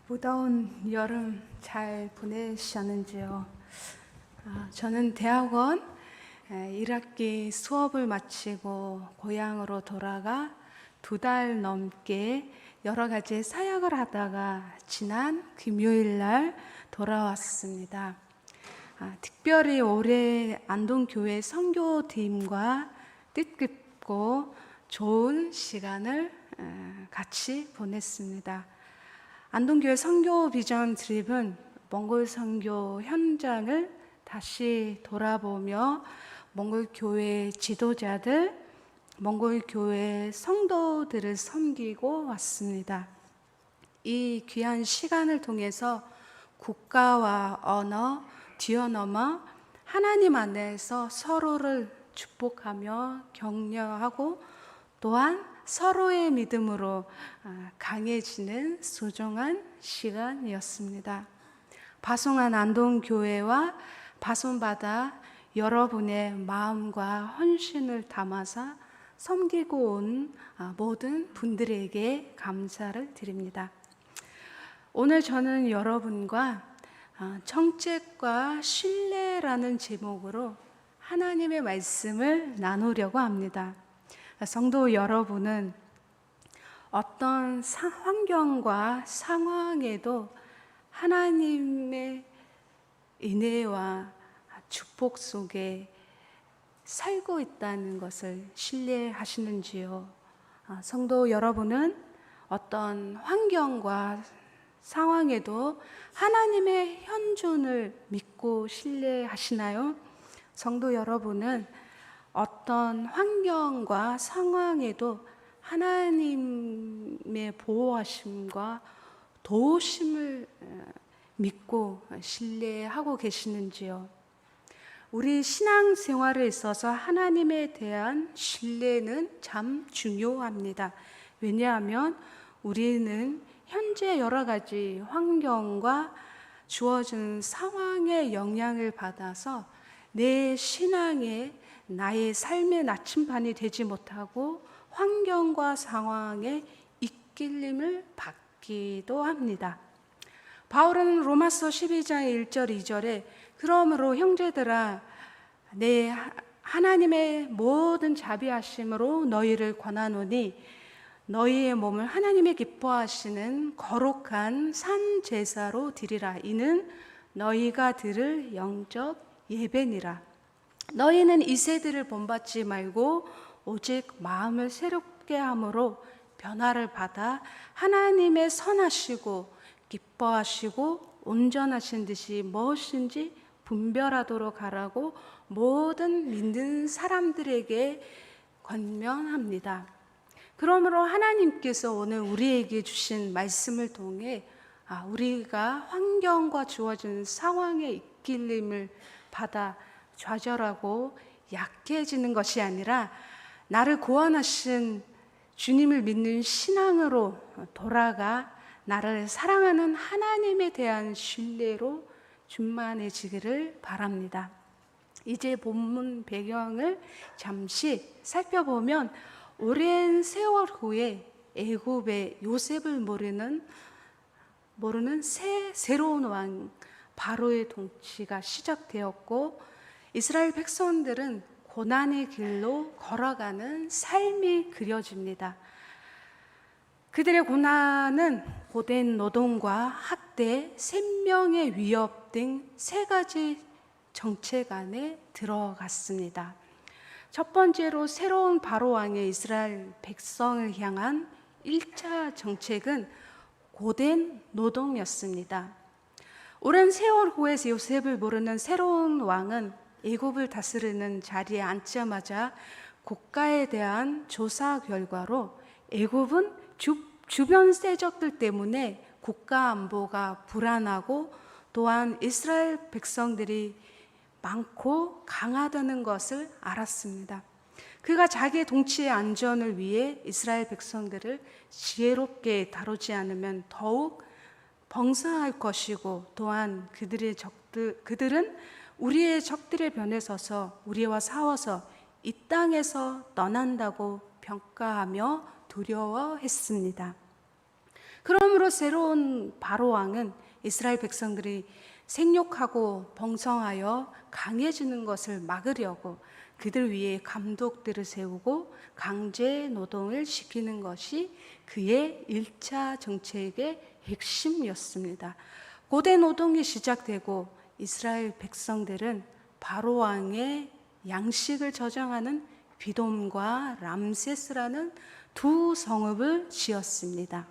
무더운 여름 잘 보내셨는지요? 저는 대학원 1학기 수업을 마치고 고향으로 돌아가 2달 넘게 여러 가지 사역을 하다가 지난 금요일 날 돌아왔습니다. 특별히 올해 안동교회 선교팀과 뜻깊고 좋은 시간을 같이 보냈습니다. 안동교회 선교 비전 트립은 몽골 선교 현장을 다시 돌아보며 몽골 교회 지도자들, 몽골 교회 성도들을 섬기고 왔습니다. 이 귀한 시간을 통해서 국가와 언어 뛰어넘어 하나님 안에서 서로를 축복하며 격려하고 또한 서로의 믿음으로 강해지는 소중한 시간이었습니다. 파송한 안동교회와 파송받아 여러분의 마음과 헌신을 담아서 섬기고 온 모든 분들에게 감사를 드립니다. 오늘 저는 여러분과 정책과 신뢰라는 제목으로 하나님의 말씀을 나누려고 합니다. 성도 여러분은 어떤 환경과 상황에도 하나님의 은혜와 축복 속에 살고 있다는 것을 신뢰하시는지요? 성도 여러분은 어떤 환경과 상황에도 하나님의 현존을 믿고 신뢰하시나요? 성도 여러분은 어떤 환경과 상황에도 하나님의 보호하심과 도우심을 믿고 신뢰하고 계시는지요? 우리 신앙생활에 있어서 하나님에 대한 신뢰는 참 중요합니다. 왜냐하면 우리는 현재 여러 가지 환경과 주어진 상황의 영향을 받아서 내 신앙에 나의 삶의 나침반이 되지 못하고 환경과 상황에 이끌림을 받기도 합니다. 바울은 로마서 12장 1절 2절에 그러므로 형제들아 내 하나님의 모든 자비하심으로 너희를 권하노니 너희의 몸을 하나님의 기뻐하시는 거룩한 산 제사로 드리라. 이는 너희가 드릴 영적 예배니라. 너희는 이 세대를 본받지 말고 오직 마음을 새롭게 함으로 변화를 받아 하나님의 선하시고 기뻐하시고 온전하신 듯이 무엇인지 분별하도록 하라고 모든 믿는 사람들에게 권면합니다. 그러므로 하나님께서 오늘 우리에게 주신 말씀을 통해 우리가 환경과 주어진 상황에 이끌림을 받아 좌절하고 약해지는 것이 아니라 나를 구원하신 주님을 믿는 신앙으로 돌아가 나를 사랑하는 하나님에 대한 신뢰로 충만해지기를 바랍니다. 이제 본문 배경을 잠시 살펴보면 오랜 세월 후에 애굽의 요셉을 모르는 새로운 왕 바로의 통치가 시작되었고 이스라엘 백성들은 고난의 길로 걸어가는 삶이 그려집니다. 그들의 고난은 고된 노동과 학대, 생명의 위협 등 3가지 정책 안에 들어갔습니다. 첫 번째로 새로운 바로 왕의 이스라엘 백성을 향한 1차 정책은 고된 노동이었습니다. 오랜 세월 후에 요셉을 모르는 새로운 왕은 애굽을 다스리는 자리에 앉자마자 국가에 대한 조사 결과로 애굽은 주변 세력들 때문에 국가 안보가 불안하고 또한 이스라엘 백성들이 많고 강하다는 것을 알았습니다. 그가 자기의 동치의 안전을 위해 이스라엘 백성들을 지혜롭게 다루지 않으면 더욱 번성할 것이고 또한 그들은 우리의 적들의 변에 서서 우리와 싸워서 이 땅에서 떠난다고 평가하며 두려워했습니다. 그러므로 새로운 바로 왕은 이스라엘 백성들이 생육하고 번성하여 강해지는 것을 막으려고 그들 위에 감독들을 세우고 강제 노동을 시키는 것이 그의 1차 정책의 핵심이었습니다. 고대 노동이 시작되고 이스라엘 백성들은 바로 왕의 양식을 저장하는 비돔과 람세스라는 두 성읍을 지었습니다.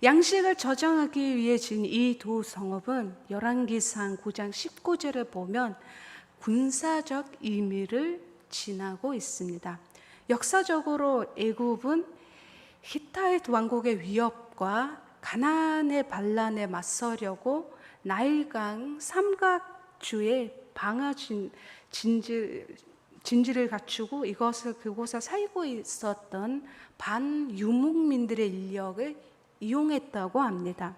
양식을 저장하기 위해 지은 이 두 성읍은 열왕기상 9장 19절에 보면 군사적 의미를 지나고 있습니다. 역사적으로 애굽은 히타이트 왕국의 위협과 가나안의 반란에 맞서려고 나일강 삼각주에 방아 진지를 갖추고 그곳에 살고 있었던 반유목민들의 인력을 이용했다고 합니다.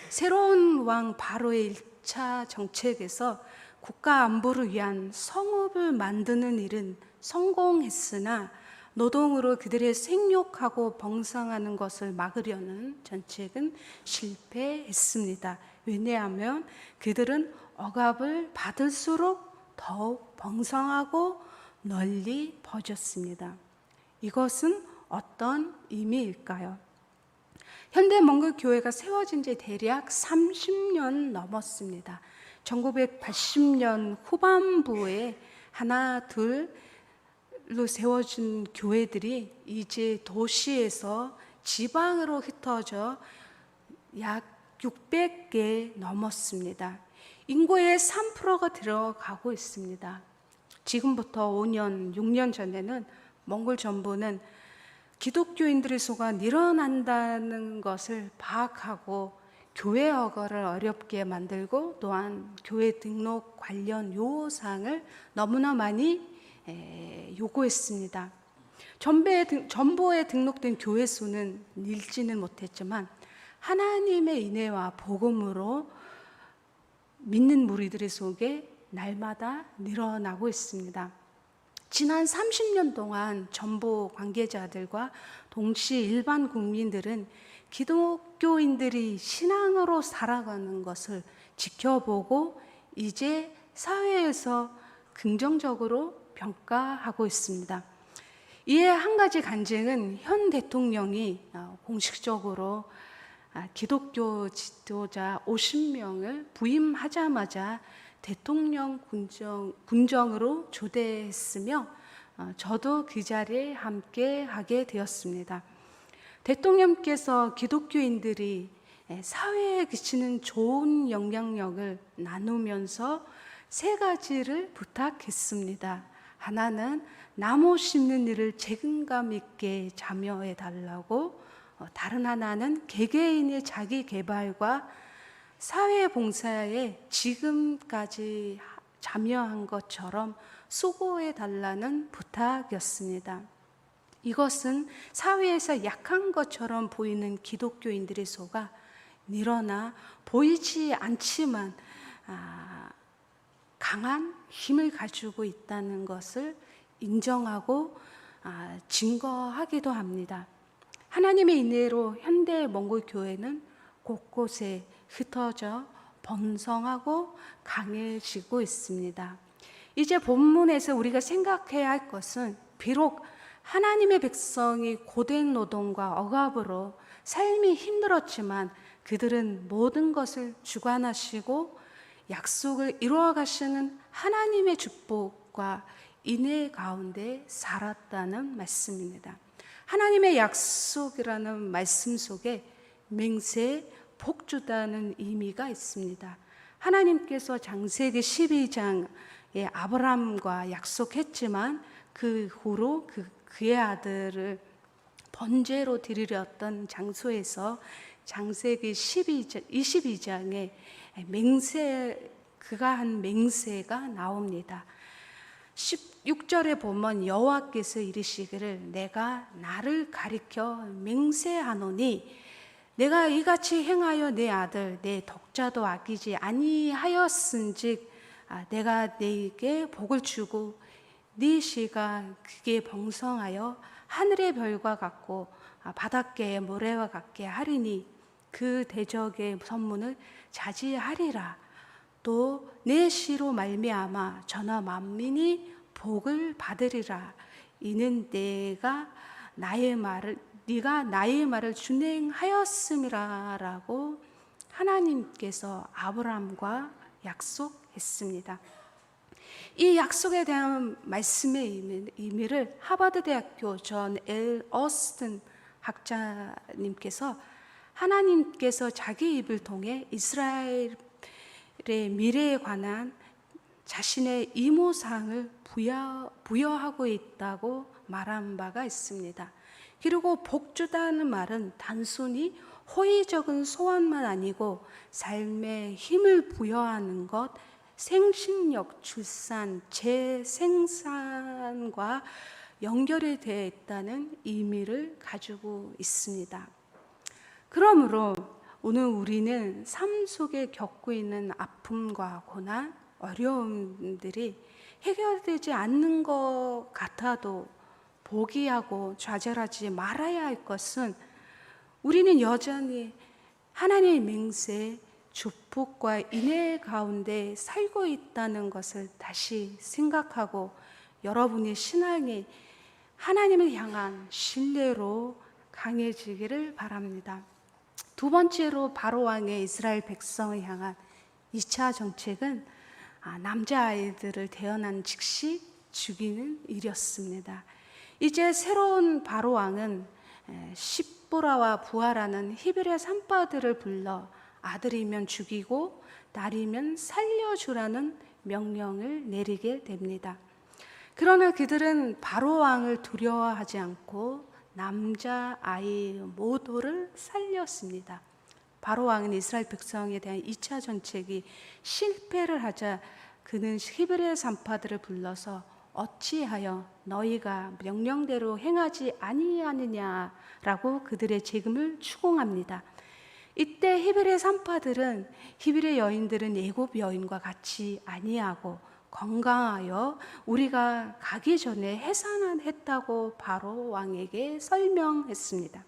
새로운 왕 바로의 1차 정책에서 국가 안보를 위한 성읍을 만드는 일은 성공했으나 노동으로 그들의 생육하고 번성하는 것을 막으려는 정책은 실패했습니다. 왜냐하면 그들은 억압을 받을수록 더욱 번성하고 널리 퍼졌습니다. 이것은 어떤 의미일까요? 현대 몽골 교회가 세워진 지 대략 30년 넘었습니다. 1980년 후반부에 하나 둘로 세워진 교회들이 이제 도시에서 지방으로 흩어져 약 600개 넘었습니다. 인구의 3%가 들어가고 있습니다. 지금부터 5년, 6년 전에는 몽골 정부는 기독교인들의 수가 늘어난다는 것을 파악하고 교회 허가를 어렵게 만들고 또한 교회 등록 관련 요구사항을 너무나 많이 요구했습니다. 전보에 등록된 교회 수는 늘지는 못했지만 하나님의 은혜와 복음으로 믿는 무리들의 속에 날마다 늘어나고 있습니다. 지난 30년 동안 정보 관계자들과 동시에 일반 국민들은 기독교인들이 신앙으로 살아가는 것을 지켜보고 이제 사회에서 긍정적으로 평가하고 있습니다. 이에 한 가지 간증은 현 대통령이 공식적으로 기독교 지도자 50명을 부임하자마자 대통령 군정으로 초대했으며 저도 그 자리에 함께 하게 되었습니다. 대통령께서 기독교인들이 사회에 그치는 좋은 영향력을 나누면서 세 가지를 부탁했습니다. 하나는 나무 심는 일을 책임감 있게 참여해 달라고, 다른 하나는 개개인의 자기 개발과 사회 봉사에 지금까지 참여한 것처럼 수고해 달라는 부탁이었습니다. 이것은 사회에서 약한 것처럼 보이는 기독교인들의 수가 늘어나 보이지 않지만 강한 힘을 가지고 있다는 것을 인정하고 증거하기도 합니다. 하나님의 은혜로 현대 몽골 교회는 곳곳에 흩어져 번성하고 강해지고 있습니다. 이제 본문에서 우리가 생각해야 할 것은 비록 하나님의 백성이 고된 노동과 억압으로 삶이 힘들었지만 그들은 모든 것을 주관하시고 약속을 이루어 가시는 하나님의 축복과 인내 가운데 살았다는 말씀입니다. 하나님의 약속이라는 말씀 속에 맹세, 복주다는 의미가 있습니다. 하나님께서 창세기 12장에 아브라함과 약속했지만 그 후로 그의 아들을 번제로 드리렸던 장소에서 창세기 22장에 그가 한 맹세가 나옵니다. 16절에 보면 여호와께서 이르시기를 내가 나를 가리켜 맹세하노니 내가 이같이 행하여 내 아들 내 독자도 아끼지 아니하였은즉 내가 네게 복을 주고 네 씨가 그게 번성하여 하늘의 별과 같고 바닷가에 모래와 같게 하리니 그 대적의 선문을 자지하리라. 또 내 시로 말미암아 전하 만민이 복을 받으리라. 이는 네가 나의 말을 준행하였음이라라고 하나님께서 아브라함과 약속했습니다. 이 약속에 대한 말씀의 의미를 하버드 대학교 존 엘 어스튼 학자님께서 하나님께서 자기 입을 통해 이스라엘의 미래에 관한 자신의 의무사항을 부여하고 있다고 말한 바가 있습니다. 그리고 복주다는 말은 단순히 호의적인 소원만 아니고 삶에 힘을 부여하는 것, 생식력, 출산, 재생산과 연결이 되어 있다는 의미를 가지고 있습니다. 그러므로 오늘 우리는 삶 속에 겪고 있는 아픔과 고난, 어려움들이 해결되지 않는 것 같아도 포기하고 좌절하지 말아야 할 것은 우리는 여전히 하나님의 맹세, 축복과 인애 가운데 살고 있다는 것을 다시 생각하고 여러분의 신앙이 하나님을 향한 신뢰로 강해지기를 바랍니다. 두 번째로 바로 왕의 이스라엘 백성을 향한 2차 정책은 남자아이들을 태어난 즉시 죽이는 일이었습니다. 이제 새로운 바로 왕은 십보라와 부하라는 히브리 산파들을 불러 아들이면 죽이고 딸이면 살려주라는 명령을 내리게 됩니다. 그러나 그들은 바로 왕을 두려워하지 않고 남자아이 모두를 살렸습니다. 바로 왕은 이스라엘 백성에 대한 2차 정책이 실패를 하자 그는 히브리 산파들을 불러서 어찌하여 너희가 명령대로 행하지 아니하느냐라고 그들의 책임을 추궁합니다. 이때 히브리 산파들은 히브리 여인들은 애굽 여인과 같이 아니하고 건강하여 우리가 가기 전에 해산했다고 바로 왕에게 설명했습니다.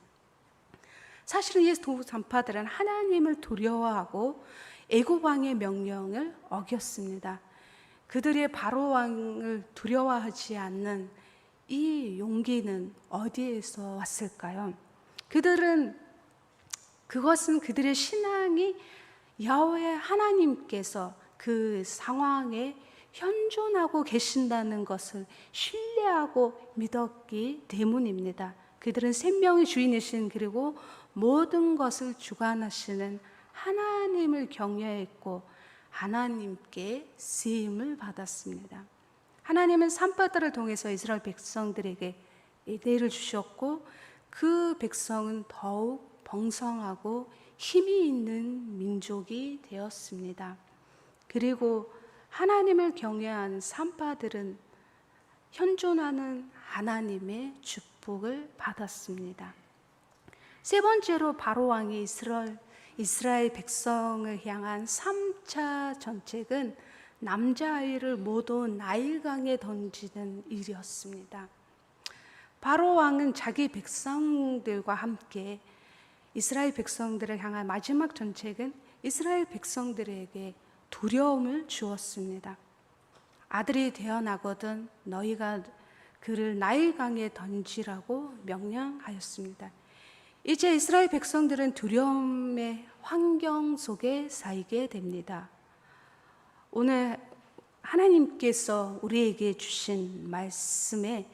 사실은 이 두 산파들은 하나님을 두려워하고 애굽 왕의 명령을 어겼습니다. 그들의 바로 왕을 두려워하지 않는 이 용기는 어디에서 왔을까요? 그것은 그들의 신앙이 야훼 하나님께서 그 상황에 현존하고 계신다는 것을 신뢰하고 믿었기 때문입니다. 그들은 생명의 주인이신 그리고 모든 것을 주관하시는 하나님을 경외했고 하나님께 쓰임을 받았습니다. 하나님은 산파들을 통해서 이스라엘 백성들에게 은혜를 주셨고 그 백성은 더욱 번성하고 힘이 있는 민족이 되었습니다. 그리고 하나님을 경외한 산파들은 현존하는 하나님의 축복을 받았습니다. 세 번째로 바로 왕이 이스라엘 백성을 향한 3차 정책은 남자아이를 모두 나일강에 던지는 일이었습니다. 바로 왕은 자기 백성들과 함께 이스라엘 백성들을 향한 마지막 정책은 이스라엘 백성들에게 두려움을 주었습니다. 아들이 태어나거든 너희가 그를 나일강에 던지라고 명령하였습니다. 이제 이스라엘 백성들은 두려움의 환경 속에 살게 됩니다. 오늘 하나님께서 우리에게 주신 말씀에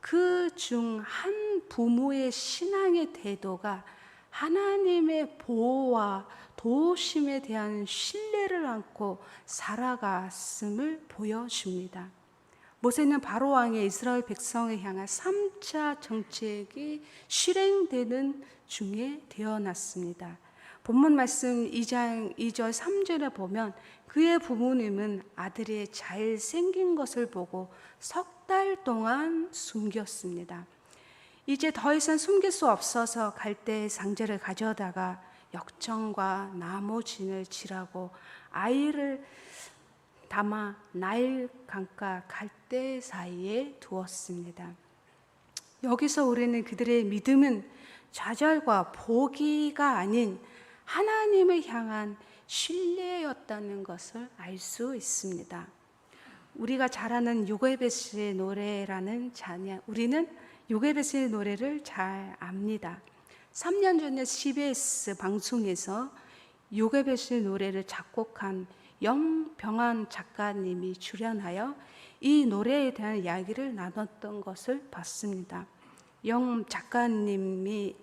그 중 한 부모의 신앙의 태도가 하나님의 보호와 도우심에 대한 신뢰를 안고 살아갔음을 보여줍니다. 모세는 바로 왕의 이스라엘 백성을 향한 3차 정책이 실행되는 중에 태어났습니다. 본문 말씀 2장 2절 3절에 보면 그의 부모님은 아들이 잘생긴 것을 보고 석 달 동안 숨겼습니다. 이제 더 이상 숨길 수 없어서 갈대 상자를 가져다가 역청과 나무진을 칠하고 아이를 담아 나일 강가 갈대 사이에 두었습니다. 여기서 우리는 그들의 믿음은 좌절과 포기가 아닌 하나님을 향한 신뢰였다는 것을 알 수 있습니다. 우리가 잘 아는 요게베스의 노래라는 찬양, 우리는 요게베스의 노래를 잘 압니다. 3년 전에 CBS 방송에서 요게베스의 노래를 작곡한 영병환 작가님이 출연하여 이 노래에 대한 이야기를 나눴던 것을 봤습니다. 영 작가님이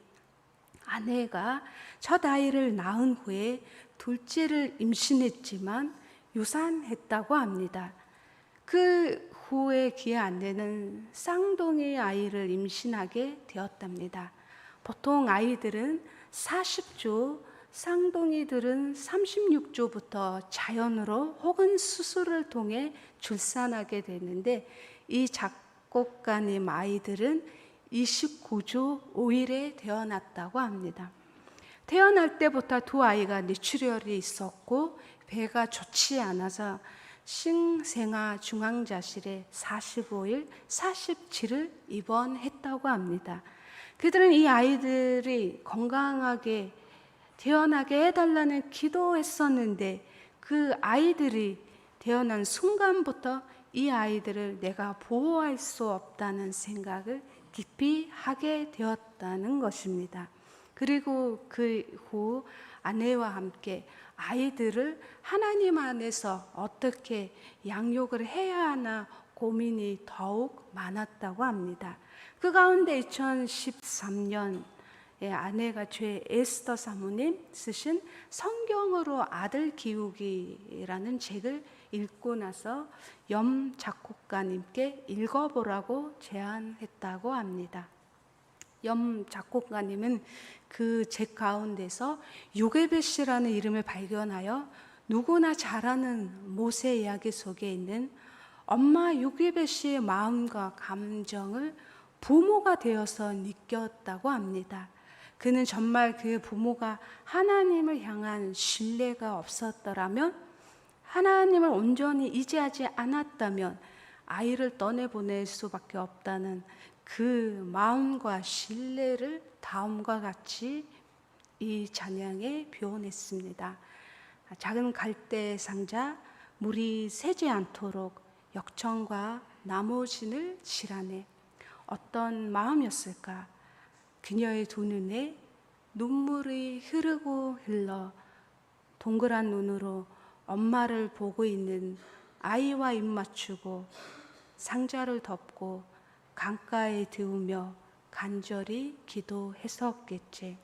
아내가 첫 아이를 낳은 후에 둘째를 임신했지만 유산했다고 합니다. 그 후에 그의 아내는 쌍둥이 아이를 임신하게 되었답니다. 보통 아이들은 40주, 쌍둥이들은 36주부터 자연으로 혹은 수술을 통해 출산하게 되는데, 이 작곡가님 아이들은 29주 5일에 태어났다고 합니다. 태어날 때부터 두 아이가 뇌출혈이 있었고 배가 좋지 않아서 신생아 중환자실에 45일, 47일 입원했다고 합니다. 그들은 이 아이들이 건강하게 태어나게 해달라는 기도했었는데, 그 아이들이 태어난 순간부터 이 아이들을 내가 보호할 수 없다는 생각을 깊이 하게 되었다는 것입니다. 그리고 그 후 아내와 함께 아이들을 하나님 안에서 어떻게 양육을 해야 하나 고민이 더욱 많았다고 합니다. 그 가운데 2013년 아내가 죄 에스더 사모님 쓰신 성경으로 아들 기우기라는 책을 읽고 나서 염 작곡가님께 읽어보라고 제안했다고 합니다. 염 작곡가님은 그 책 가운데서 요게베스라는 이름을 발견하여 누구나 잘 아는 모세 이야기 속에 있는 엄마 요게베스의 마음과 감정을 부모가 되어서 느꼈다고 합니다. 그는 정말 그 부모가 하나님을 향한 신뢰가 없었더라면, 하나님을 온전히 의지하지 않았다면 아이를 떠내보낼 수밖에 없다는 그 마음과 신뢰를 다음과 같이 이 찬양에 표현했습니다. 작은 갈대 상자, 물이 새지 않도록 역청과 나무진을 칠하네. 어떤 마음이었을까? 그녀의 두 눈에 눈물이 흐르고 흘러 동그란 눈으로 엄마를 보고 있는 아이와 입 맞추고 상자를 덮고 강가에 드우며 간절히 기도했었겠지.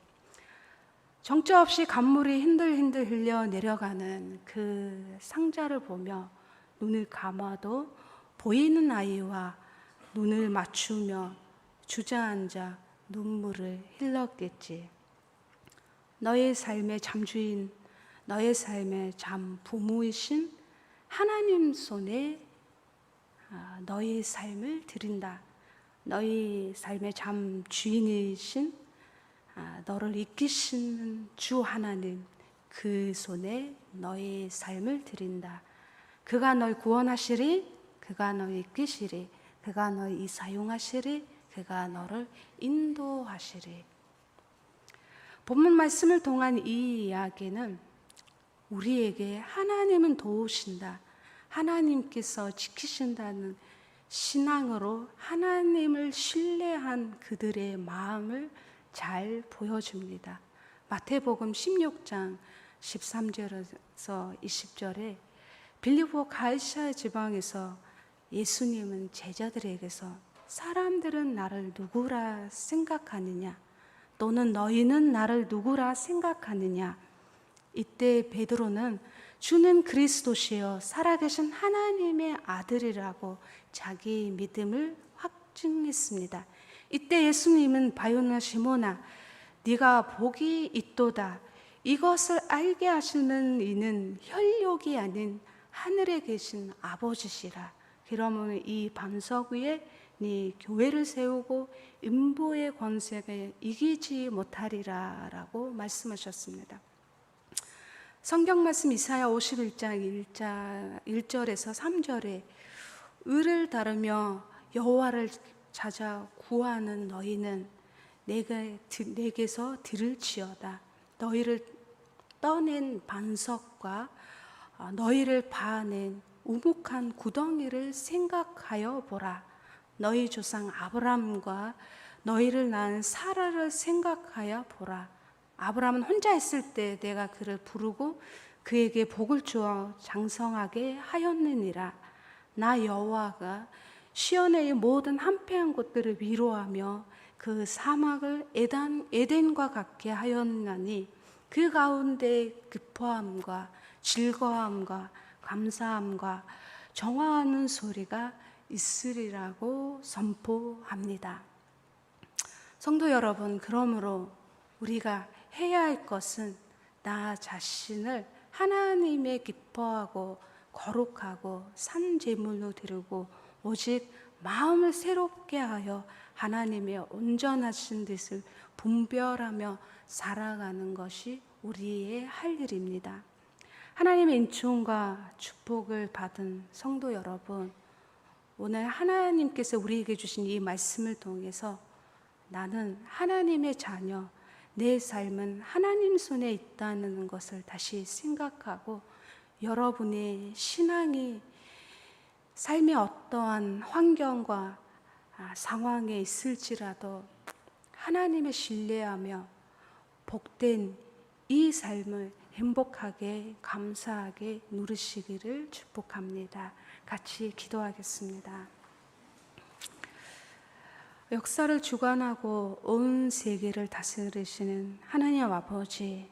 정처 없이 간물이 hin들hin들 흘려 내려가는 그 상자를 보며 눈을 감아도 보이는 아이와 눈을 맞추며 주저앉아 눈물을 흘렸겠지. 너의 삶의 잠주인, 너의 삶의 참 부모이신 하나님 손에 너의 삶을 드린다. 너희 삶의 참 주인이신 너를 이끄시는 주 하나님, 그 손에 너의 삶을 드린다. 그가 널 구원하시리, 그가 널 이끄시리, 그가 널 사용하시리, 그가 너를 인도하시리. 본문 말씀을 통한 이 이야기는 우리에게 하나님은 도우신다, 하나님께서 지키신다는 신앙으로 하나님을 신뢰한 그들의 마음을 잘 보여줍니다. 마태복음 16장 13절에서 20절에 빌립보 갈시아 지방에서 예수님은 제자들에게서 사람들은 나를 누구라 생각하느냐, 또는 너희는 나를 누구라 생각하느냐. 이때 베드로는 주는 그리스도시여 살아계신 하나님의 아들이라고 자기 믿음을 확증했습니다. 이때 예수님은 바요나 시몬아, 네가 복이 있도다. 이것을 알게 하시는 이는 혈육이 아닌 하늘에 계신 아버지시라. 그러면 이 반석 위에 네 교회를 세우고 음부의 권세에 이기지 못하리라 라고 말씀하셨습니다. 성경 말씀 이사야 51장 1절에서 3절에 의를 따르며 여호와를 찾아 구하는 너희는 내게서 들을지어다. 너희를 떠낸 반석과 너희를 파낸 우묵한 구덩이를 생각하여 보라. 너희 조상 아브람과 너희를 낳은 사라를 생각하여 보라. 아브람은 혼자 있을 때 내가 그를 부르고 그에게 복을 주어 장성하게 하였느니라. 나 여호와가 시온의 모든 한패한 곳들을 위로하며 그 사막을 에덴과 같게 하였나니 그 가운데 기뻐함과 즐거움과 감사함과 정화하는 소리가 있으리라고 선포합니다. 성도 여러분, 그러므로 우리가 해야 할 것은 나 자신을 하나님의 기뻐하고 거룩하고 산 제물로 드리고 오직 마음을 새롭게 하여 하나님의 온전하신 뜻을 분별하며 살아가는 것이 우리의 할 일입니다. 하나님의 인총과 축복을 받은 성도 여러분, 오늘 하나님께서 우리에게 주신 이 말씀을 통해서 나는 하나님의 자녀, 내 삶은 하나님 손에 있다는 것을 다시 생각하고 여러분의 신앙이 삶의 어떠한 환경과 상황에 있을지라도 하나님을 신뢰하며 복된 이 삶을 행복하게 감사하게 누리시기를 축복합니다. 같이 기도하겠습니다. 역사를 주관하고 온 세계를 다스리시는 하나님 아버지,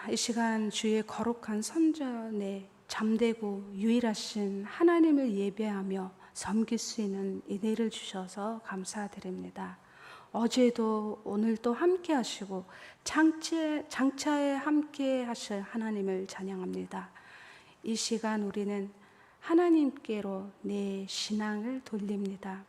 이 시간 주의 거룩한 선전에 잠대고 유일하신 하나님을 예배하며 섬길 수 있는 은혜를 주셔서 감사드립니다. 어제도 오늘도 함께 하시고 장차에 함께 하실 하나님을 찬양합니다. 이 시간 우리는 하나님께로 내 신앙을 돌립니다.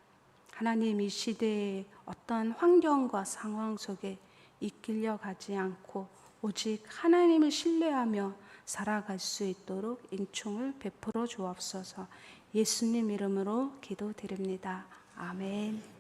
하나님, 이 시대의 어떤 환경과 상황 속에 이끌려 가지 않고 오직 하나님을 신뢰하며 살아갈 수 있도록 인총을 베풀어 주옵소서. 예수님 이름으로 기도드립니다. 아멘.